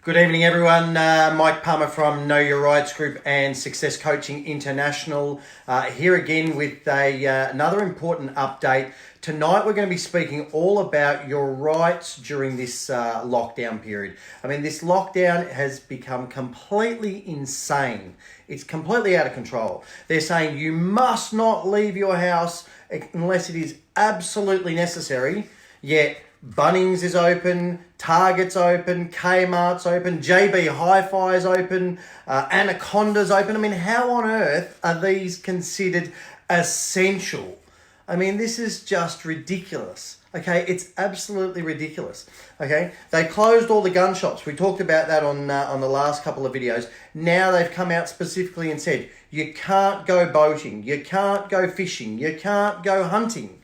Good evening, everyone. Mike Palmer from Know Your Rights Group and Success Coaching International here again with another important update. Tonight we're going to be speaking all about your rights during this lockdown period. I mean, this lockdown has become completely insane. It's completely out of control. They're saying you must not leave your house unless it is absolutely necessary, yet Bunnings is open, Target's open, Kmart's open, JB Hi-Fi's open, Anaconda's open. I mean, how on earth are these considered essential? I mean, this is just ridiculous. Okay, it's absolutely ridiculous. Okay, they closed all the gun shops. We talked about that on the last couple of videos. Now they've come out specifically and said you can't go boating, you can't go fishing, you can't go hunting.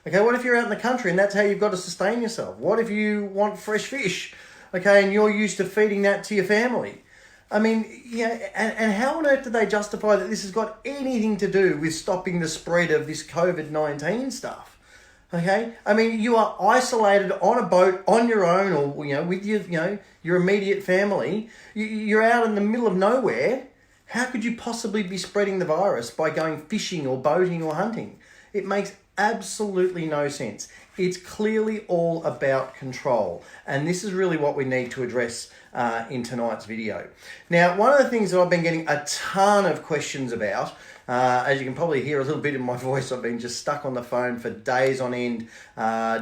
Okay, what if you're out in the country and that's how you've got to sustain yourself? What if you want fresh fish, okay, and you're used to feeding that to your family? I mean, and how on earth do they justify that this has got anything to do with stopping the spread of this COVID-19 stuff? Okay, I mean, you are isolated on a boat on your own, or with your immediate family. You're out in the middle of nowhere. How could you possibly be spreading the virus by going fishing or boating or hunting? It makes absolutely no sense. It's clearly all about control, and this is really what we need to address in tonight's video. Now, one of the things that I've been getting a ton of questions about, as you can probably hear a little bit in my voice, I've been just stuck on the phone for days on end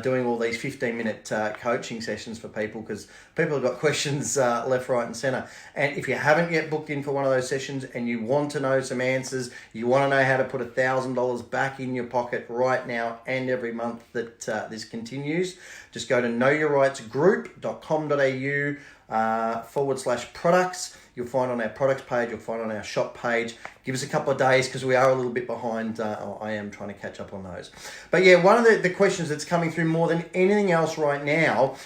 doing all these 15-minute coaching sessions for people because people have got questions left, right and centre. And if you haven't yet booked in for one of those sessions and you want to know some answers, you want to know how to put $1,000 back in your pocket right now and every month that this continues, just go to knowyourrightsgroup.com.au/products. You'll find on our products page, you'll find on our shop page. Give us a couple of days because we are a little bit behind. I am trying to catch up on those. But yeah, one of the questions that's coming through more than anything else right now,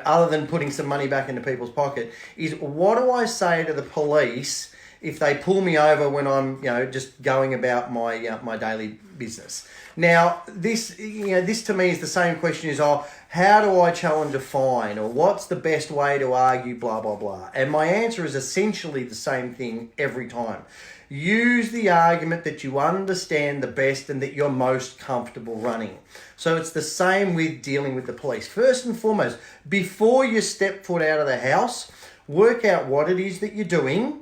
other than putting some money back into people's pocket, is what do I say to the police if they pull me over when I'm, just going about my daily business? Now, this to me is the same question as, how do I challenge a fine? Or what's the best way to argue blah, blah, blah? And my answer is essentially the same thing every time. Use the argument that you understand the best and that you're most comfortable running. So it's the same with dealing with the police. First and foremost, before you step foot out of the house, work out what it is that you're doing.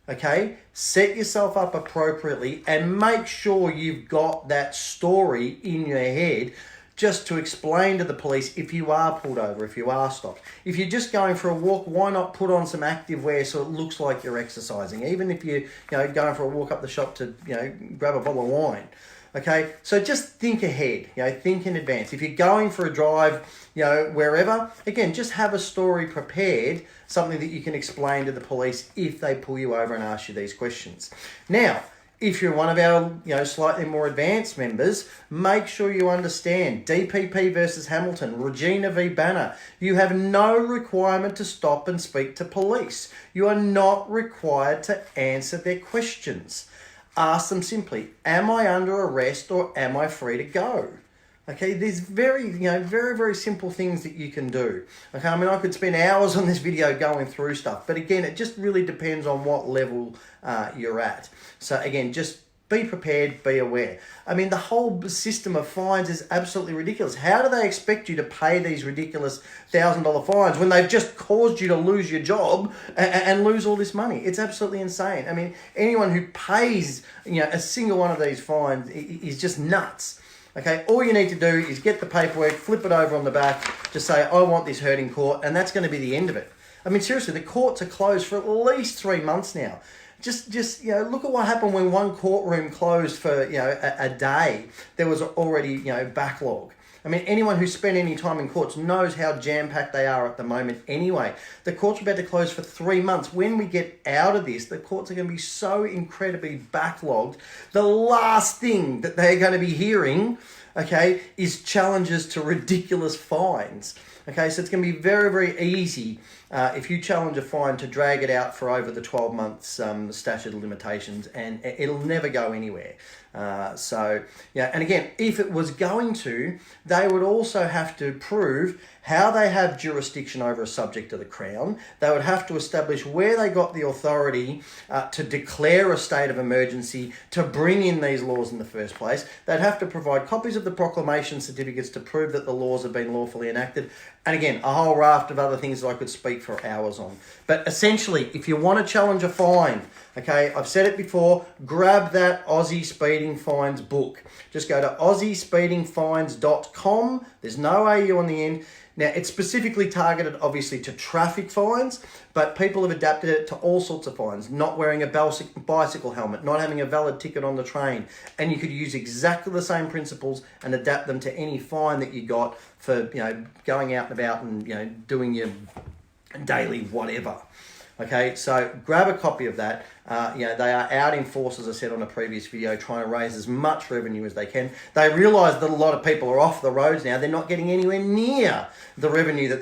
Okay, set yourself up appropriately and make sure you've got that story in your head just to explain to the police if you are pulled over, if you are stopped. If you're just going for a walk, why not put on some active wear so it looks like you're exercising? Even if you're going for a walk up the shop to grab a bottle of wine. Okay, so just think ahead, think in advance. If you're going for a drive, wherever, again, just have a story prepared, something that you can explain to the police if they pull you over and ask you these questions. Now, if you're one of our, slightly more advanced members, make sure you understand DPP versus Hamilton, Regina v. Banner. You have no requirement to stop and speak to police. You are not required to answer their questions. Ask them simply, am I under arrest or am I free to go? Okay, there's very, very simple things that you can do. Okay, I mean, I could spend hours on this video going through stuff, but again, it just really depends on what level you're at. So again, just be prepared, be aware. I mean, the whole system of fines is absolutely ridiculous. How do they expect you to pay these ridiculous $1,000 fines when they've just caused you to lose your job and lose all this money? It's absolutely insane. I mean, anyone who pays, a single one of these fines is just nuts. Okay, all you need to do is get the paperwork, flip it over on the back, just say, I want this heard in court, and that's going to be the end of it. I mean, seriously, the courts are closed for at least 3 months now. Just look at what happened when one courtroom closed for, a day. There was already, backlog. I mean, anyone who's spent any time in courts knows how jam-packed they are at the moment anyway. The courts are about to close for 3 months. When we get out of this, the courts are going to be so incredibly backlogged. The last thing that they're going to be hearing okay, is challenges to ridiculous fines. Okay, so it's going to be very, very easy if you challenge a fine to drag it out for over the 12 months statute of limitations, and it'll never go anywhere. And again, if it was going to, they would also have to prove how they have jurisdiction over a subject of the Crown. They would have to establish where they got the authority to declare a state of emergency, to bring in these laws in the first place. They'd have to provide copies of the proclamation certificates to prove that the laws have been lawfully enacted. And again, a whole raft of other things that I could speak for hours on. But essentially, if you want to challenge a fine, okay, I've said it before, grab that Aussie Speeding Fines book. Just go to aussiespeedingfines.com. There's no AU on the end. Now, it's specifically targeted, obviously, to traffic fines, but people have adapted it to all sorts of fines. Not wearing a bicycle helmet, not having a valid ticket on the train. And you could use exactly the same principles and adapt them to any fine that you got for, going out and about and, doing your daily whatever. Okay, so grab a copy of that. They are out in force, as I said on a previous video, trying to raise as much revenue as they can. They realise that a lot of people are off the roads now. They're not getting anywhere near the revenue that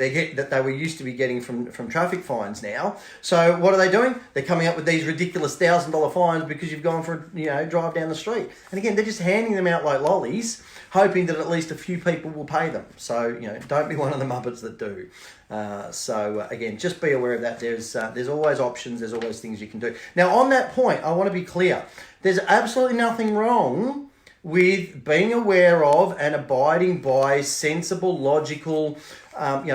they were used to be getting from traffic fines now. So what are they doing? They're coming up with these ridiculous $1,000 fines because you've gone for a drive down the street. And again, they're just handing them out like lollies, hoping that at least a few people will pay them. So don't be one of the muppets that do. Again, just be aware of that. There's always options. There's always things you can do. Now, on that point, I want to be clear. There's absolutely nothing wrong with being aware of and abiding by sensible, logical,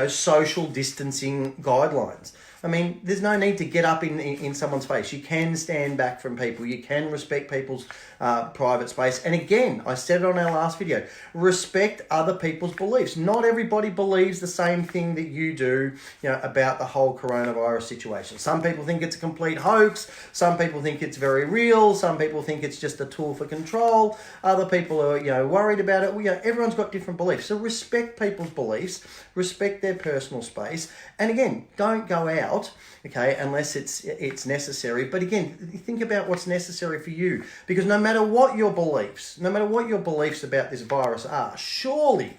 social distancing guidelines. I mean, there's no need to get up in someone's face. You can stand back from people. You can respect people's private space. And again, I said it on our last video, respect other people's beliefs. Not everybody believes the same thing that you do, about the whole coronavirus situation. Some people think it's a complete hoax. Some people think it's very real. Some people think it's just a tool for control. Other people are, worried about it. Everyone's got different beliefs. So respect people's beliefs, respect their personal space. And again, don't go out, okay, unless it's necessary. But again, think about what's necessary for you, because no matter what your beliefs about this virus are, surely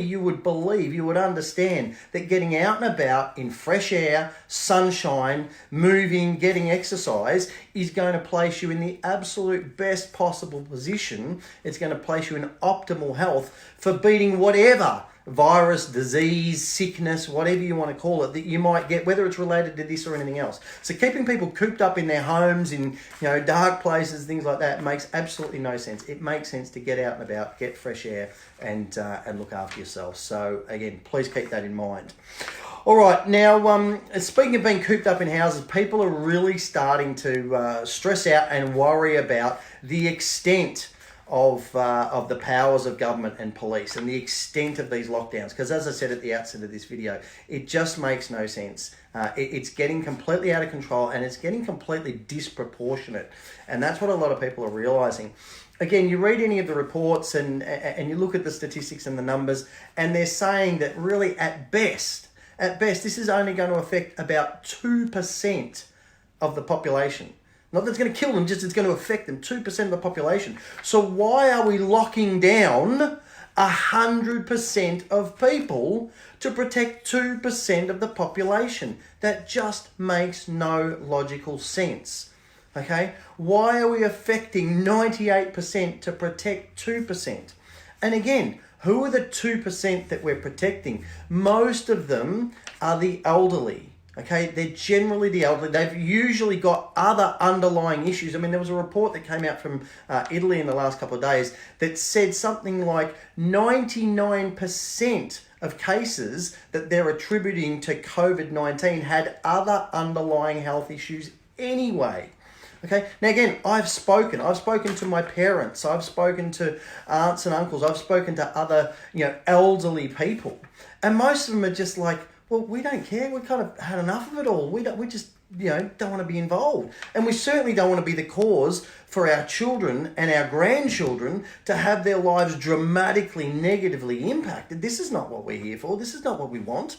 you would understand that getting out and about in fresh air, sunshine, moving, getting exercise is going to place you in the absolute best possible position. It's going to place you in optimal health for beating whatever virus, disease, sickness, whatever you want to call it, that you might get, whether it's related to this or anything else. So keeping people cooped up in their homes, in dark places, things like that, makes absolutely no sense. It makes sense to get out and about, get fresh air, and look after yourself. So again, please keep that in mind. All right, now, speaking of being cooped up in houses, people are really starting to stress out and worry about the extent of the powers of government and police and the extent of these lockdowns. Because as I said at the outset of this video, it just makes no sense. It's getting completely out of control, and it's getting completely disproportionate. And that's what a lot of people are realising. Again, you read any of the reports and you look at the statistics and the numbers, and they're saying that really at best, this is only going to affect about 2% of the population. Not that it's going to kill them, just it's going to affect them, 2% of the population. So why are we locking down 100% of people to protect 2% of the population? That just makes no logical sense. Okay? Why are we affecting 98% to protect 2%? And again, who are the 2% that we're protecting? Most of them are the elderly. Okay, they're generally the elderly. They've usually got other underlying issues. I mean, there was a report that came out from Italy in the last couple of days that said something like 99% of cases that they're attributing to COVID-19 had other underlying health issues anyway. Okay, now again, I've spoken to my parents, I've spoken to aunts and uncles, I've spoken to other, elderly people. And most of them are just like, well, we don't care. We kind of had enough of it all. We just don't want to be involved. And we certainly don't want to be the cause for our children and our grandchildren to have their lives dramatically negatively impacted. This is not what we're here for. This is not what we want.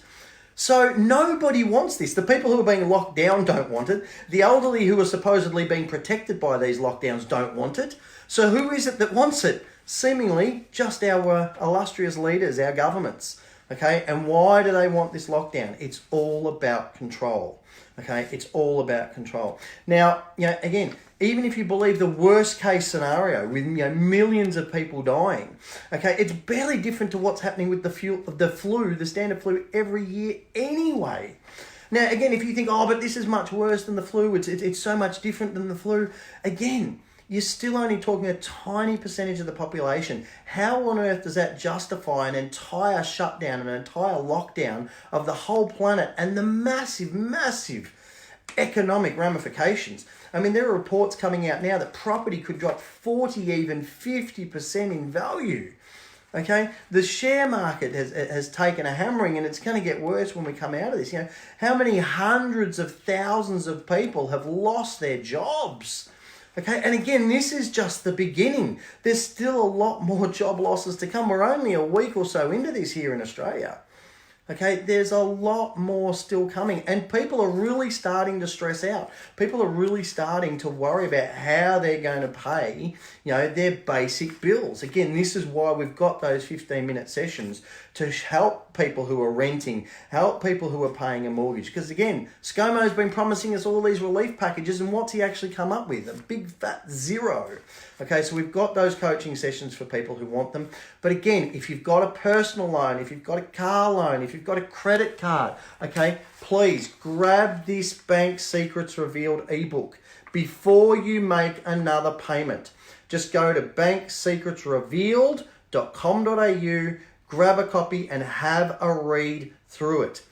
So nobody wants this. The people who are being locked down don't want it. The elderly who are supposedly being protected by these lockdowns don't want it. So who is it that wants it? Seemingly just our illustrious leaders, our governments. Okay, and why do they want this lockdown? It's all about control. Okay, it's all about control. Now, again, even if you believe the worst case scenario with millions of people dying, okay, it's barely different to what's happening with the flu, the standard flu every year anyway. Now, again, if you think, but this is much worse than the flu, it's so much different than the flu, again, you're still only talking a tiny percentage of the population. How on earth does that justify an entire shutdown, an entire lockdown of the whole planet and the massive, massive economic ramifications? I mean, there are reports coming out now that property could drop 40, even 50% in value. Okay, the share market has taken a hammering, and it's going to get worse when we come out of this. How many hundreds of thousands of people have lost their jobs? Okay, and again, this is just the beginning. There's still a lot more job losses to come. We're only a week or so into this here in Australia. Okay, there's a lot more still coming, and people are really starting to stress out. People are really starting to worry about how they're going to pay, their basic bills. Again, this is why we've got those 15-minute sessions to help people who are renting, help people who are paying a mortgage. Because again, ScoMo's been promising us all these relief packages, and what's he actually come up with? A big fat zero. Okay, so we've got those coaching sessions for people who want them. But again, if you've got a personal loan, if you've got a car loan, if you've got a credit card, okay, please grab this Bank Secrets Revealed ebook before you make another payment. Just go to banksecretsrevealed.com.au, grab a copy and have a read through it.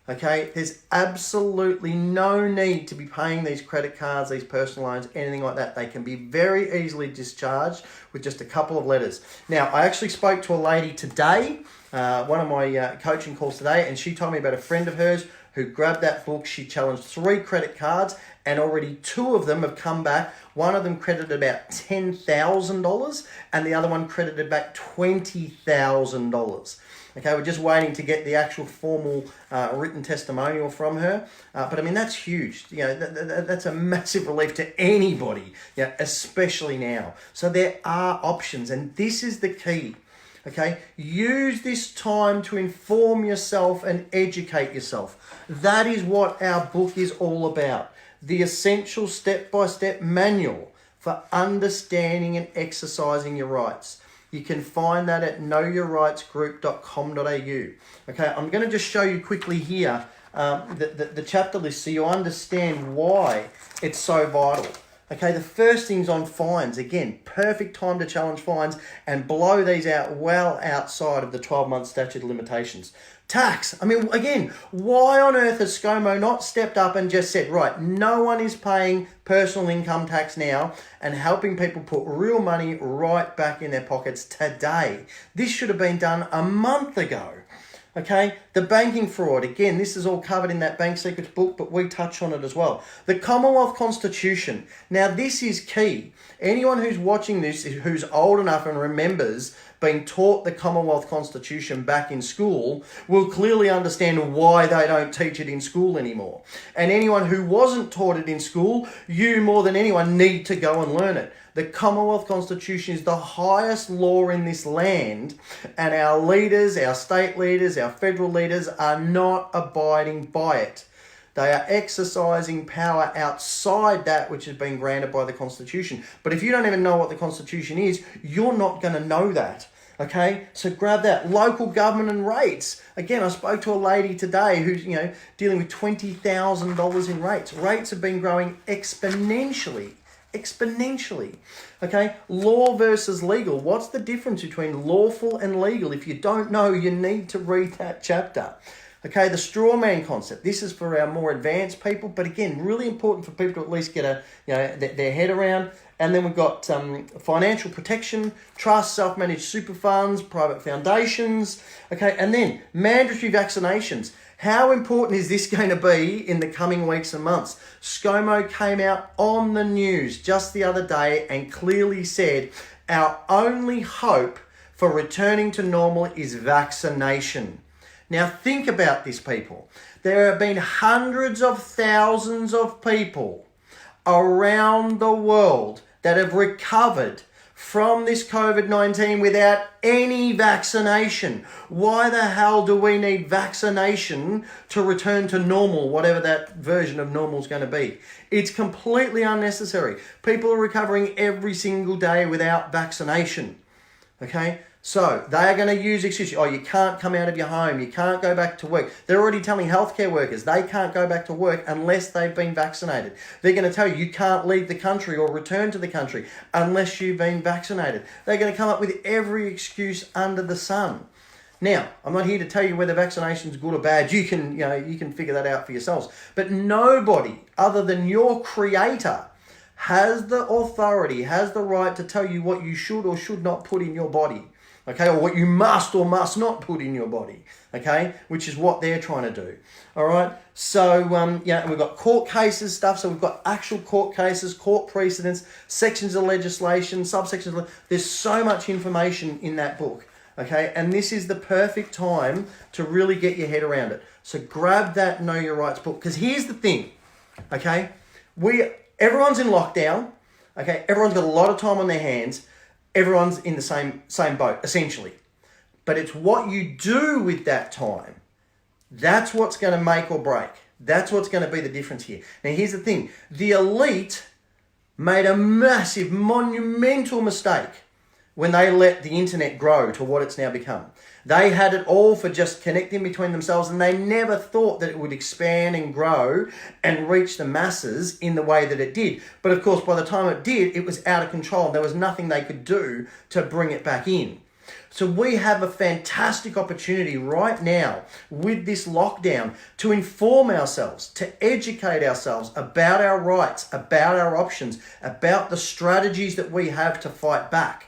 Okay, there's absolutely no need to be paying these credit cards, these personal loans, anything like that. They can be very easily discharged with just a couple of letters. Now, I actually spoke to a lady today, one of my coaching calls today, and she told me about a friend of hers who grabbed that book. She challenged 3 credit cards, and already 2 of them have come back. One of them credited about $10,000, and the other one credited back $20,000. Okay, we're just waiting to get the actual formal written testimonial from her. But I mean, that's huge. That's a massive relief to anybody, especially now. So there are options, and this is the key. Okay, use this time to inform yourself and educate yourself. That is what our book is all about. The essential step-by-step manual for understanding and exercising your rights. You can find that at knowyourrightsgroup.com.au. Okay, I'm going to just show you quickly here the chapter list so you understand why it's so vital. Okay, the first thing's on fines. Again, perfect time to challenge fines and blow these out well outside of the 12-month statute of limitations. Tax. I mean, again, why on earth has ScoMo not stepped up and just said, right, no one is paying personal income tax now and helping people put real money right back in their pockets today? This should have been done a month ago. Okay, the banking fraud. Again, this is all covered in that Bank Secrets book, but we touch on it as well. The Commonwealth Constitution. Now, this is key. Anyone who's watching this, who's old enough and remembers being taught the Commonwealth Constitution back in school, will clearly understand why they don't teach it in school anymore. And anyone who wasn't taught it in school, you more than anyone need to go and learn it. The Commonwealth Constitution is the highest law in this land, and our leaders, our state leaders, our federal leaders are not abiding by it. They are exercising power outside that which has been granted by the Constitution. But if you don't even know what the Constitution is, you're not going to know that. Okay, so grab that. Local government and rates. Again, I spoke to a lady today who's dealing with $20,000 in rates. Rates have been growing exponentially. Okay, law versus legal. What's the difference between lawful and legal? If you don't know, you need to read that chapter. Okay, the straw man concept. This is for our more advanced people, but again, really important for people to at least get their head around. And then we've got financial protection, trusts, self-managed super funds, private foundations. Okay, and then mandatory vaccinations. How important is this going to be in the coming weeks and months? ScoMo came out on the news just the other day and clearly said our only hope for returning to normal is vaccination. Now think about this, people. There have been hundreds of thousands of people around the world that have recovered from this COVID-19 without any vaccination. Why the hell do we need vaccination to return to normal, whatever that version of normal is going to be? It's completely unnecessary. People are recovering every single day without vaccination. Okay? So they are going to use excuses. Oh, you can't come out of your home. You can't go back to work. They're already telling healthcare workers they can't go back to work unless they've been vaccinated. They're going to tell you can't leave the country or return to the country unless you've been vaccinated. They're going to come up with every excuse under the sun. Now, I'm not here to tell you whether vaccination is good or bad. You can figure that out for yourselves. But nobody other than your creator has the authority, has the right to tell you what you should or should not put in your body. Okay, or what you must or must not put in your body, okay, which is what they're trying to do. All right, so and we've got court cases stuff. So we've got actual court cases, court precedents, sections of legislation, subsections. There's so much information in that book, okay, and this is the perfect time to really get your head around it. So grab that Know Your Rights book, because here's the thing, okay, everyone's in lockdown, okay, everyone's got a lot of time on their hands. Everyone's in the same boat, essentially. But it's what you do with that time. That's what's going to make or break. That's what's going to be the difference here. Now, here's the thing. The elite made a massive, monumental mistake when they let the internet grow to what it's now become. They had it all for just connecting between themselves, and they never thought that it would expand and grow and reach the masses in the way that it did. But of course, by the time it did, it was out of control. There was nothing they could do to bring it back in. So we have a fantastic opportunity right now with this lockdown to inform ourselves, to educate ourselves about our rights, about our options, about the strategies that we have to fight back.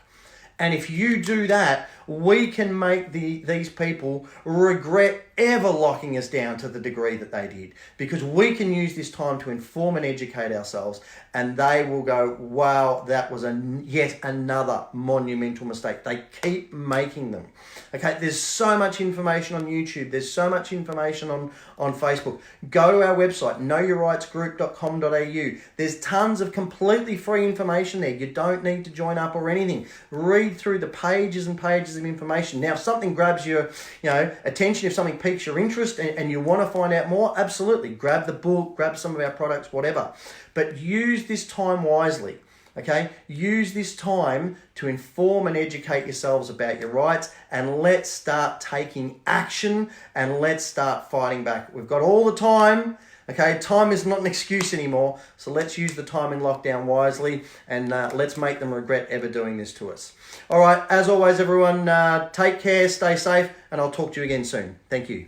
And if you do that, we can make these people regret ever locking us down to the degree that they did, because we can use this time to inform and educate ourselves, and they will go, wow, that was yet another monumental mistake. They keep making them. Okay, there's so much information on YouTube. There's so much information on Facebook. Go to our website, knowyourrightsgroup.com.au. There's tons of completely free information there. You don't need to join up or anything. Read through the pages and pages of information. Now, if something grabs your attention, if something piques your interest and you want to find out more, absolutely. Grab the book, grab some of our products, whatever. But use this time wisely. Okay, use this time to inform and educate yourselves about your rights, and let's start taking action and let's start fighting back. We've got all the time. Okay, time is not an excuse anymore, so let's use the time in lockdown wisely, and let's make them regret ever doing this to us. All right, as always, everyone, take care, stay safe, and I'll talk to you again soon. Thank you.